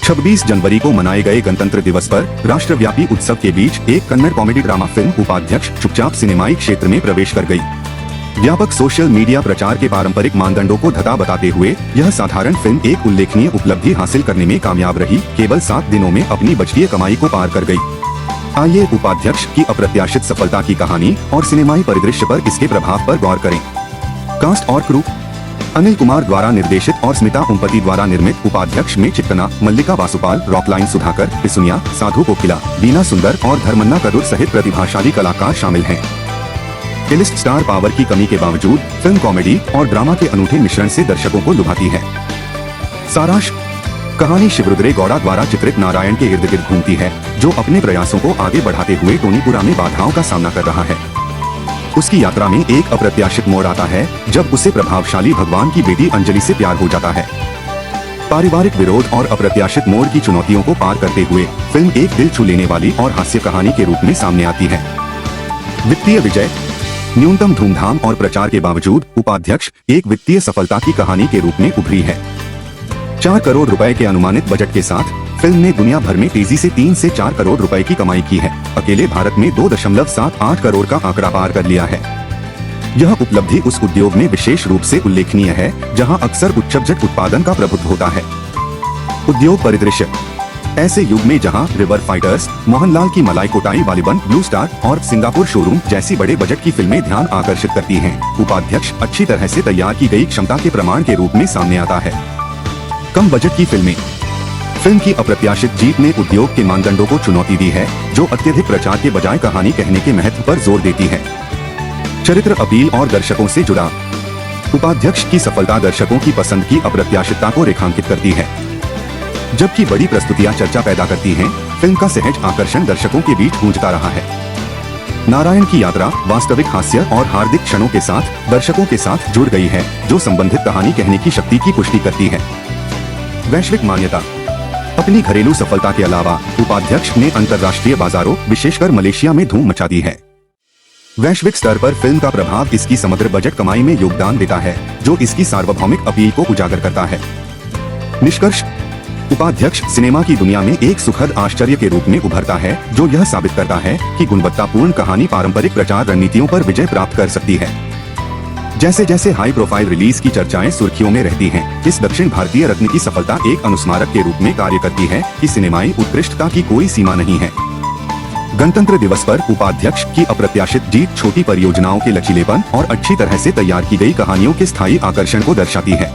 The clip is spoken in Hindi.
26 जनवरी को मनाए गए गणतंत्र दिवस पर राष्ट्रव्यापी उत्सव के बीच एक कन्नड़ कॉमेडी ड्रामा फिल्म उपाध्यक्ष चुपचाप सिनेमाई क्षेत्र में प्रवेश कर गई। व्यापक सोशल मीडिया प्रचार के पारंपरिक मानदंडों को धता बताते हुए यह साधारण फिल्म एक उल्लेखनीय उपलब्धि हासिल करने में कामयाब रही। केवल 7 दिनों में अपनी बजटीय कमाई को पार कर गई। आइए उपाध्यक्ष की अप्रत्याशित सफलता की कहानी और सिनेमाई परिदृश्य पर इसके प्रभाव पर गौर करें। कास्ट और क्रू: अनिल कुमार द्वारा निर्देशित और स्मिता उम्पति द्वारा निर्मित उपाध्यक्ष में चित्तना, मल्लिका वासुपाल, रॉकलाइन सुधाकर, पिसुनिया, साधु कोकिला, बीना सुंदर और धर्मन्ना कदुर सहित प्रतिभाशाली कलाकार शामिल हैं। लिस्ट स्टार पावर की कमी के बावजूद फिल्म कॉमेडी और ड्रामा के अनूठे मिश्रण से दर्शकों को लुभाती है। सारांश: कहानी शिवरुद्रे गौड़ा द्वारा चित्रित नारायण के इर्द गिर्द घूमती है, जो अपने प्रयासों को आगे बढ़ाते हुए टोनीपुरा में बाधाओं का सामना कर रहा है। उसकी यात्रा में एक अप्रत्याशित मोड़ आता है जब उसे प्रभावशाली भगवान की बेटी अंजलि से प्यार हो जाता है। पारिवारिक विरोध और अप्रत्याशित मोड़ की चुनौतियों को पार करते हुए फिल्म एक दिल छू लेने वाली और हास्य कहानी के रूप में सामने आती है। वित्तीय विजय: न्यूनतम धूमधाम और प्रचार के बावजूद उपाध्यक्ष एक वित्तीय सफलता की कहानी के रूप में उभरी है। 4 करोड़ रुपए के अनुमानित बजट के साथ फिल्म ने दुनिया भर में तेजी से 3 से 4 करोड़ रुपए की कमाई की है। अकेले भारत में 2.78 करोड़ का आंकड़ा पार कर लिया है। यह उपलब्धि उस उद्योग में विशेष रूप से उल्लेखनीय है जहां अक्सर उच्च बजट उत्पादन का प्रभुत्व होता है। उद्योग परिदृश्य: ऐसे युग में जहां रिवर फाइटर्स, मोहनलाल की मलाई कोटाई वालीबन, ब्लू स्टार और सिंगापुर शोरूम जैसी बड़े बजट की फिल्में ध्यान आकर्षित करती हैं, उपाध्यक्ष अच्छी तरह से तैयार की गई क्षमता के प्रमाण के रूप में सामने आता है। कम बजट की फिल्में: फिल्म की अप्रत्याशित जीत ने उद्योग के मानदंडों को चुनौती दी है, जो अत्यधिक प्रचार के बजाय कहानी कहने के महत्व पर जोर देती है। चरित्र अपील और दर्शकों से जुड़ा: उपाध्यक्ष की सफलता दर्शकों की पसंद की अप्रत्याशितता को रेखांकित करती है। जबकि बड़ी प्रस्तुतियां चर्चा पैदा करती हैं, फिल्म का सहज आकर्षण दर्शकों के बीच गूंजता रहा है। नारायण की यात्रा वास्तविक हास्य और हार्दिक क्षणों के साथ दर्शकों के साथ जुड़ गई है, जो संबंधित कहानी कहने की शक्ति की पुष्टि करती है। वैश्विक मान्यता: अपनी घरेलू सफलता के अलावा उपाध्यक्ष ने अंतर्राष्ट्रीय बाजारों, विशेषकर मलेशिया में धूम मचा दी है। वैश्विक स्तर पर फिल्म का प्रभाव इसकी समग्र बजट कमाई में योगदान देता है, जो इसकी सार्वभौमिक अपील को उजागर करता है। निष्कर्ष: उपाध्यक्ष सिनेमा की दुनिया में एक सुखद आश्चर्य के रूप में उभरता है, जो यह साबित करता है कि गुणवत्तापूर्ण कहानी पारंपरिक प्रचार रणनीतियों पर विजय प्राप्त कर सकती है। जैसे जैसे हाई प्रोफाइल रिलीज की चर्चाएं सुर्खियों में रहती हैं, इस दक्षिण भारतीय रत्न की सफलता एक अनुस्मारक के रूप में कार्य करती है कि सिनेमाई उत्कृष्टता की कोई सीमा नहीं है। गणतंत्र दिवस पर उपाध्यक्ष की अप्रत्याशित जीत छोटी परियोजनाओं के लचीलेपन और अच्छी तरह से तैयार की गई कहानियों के स्थायी आकर्षण को दर्शाती है।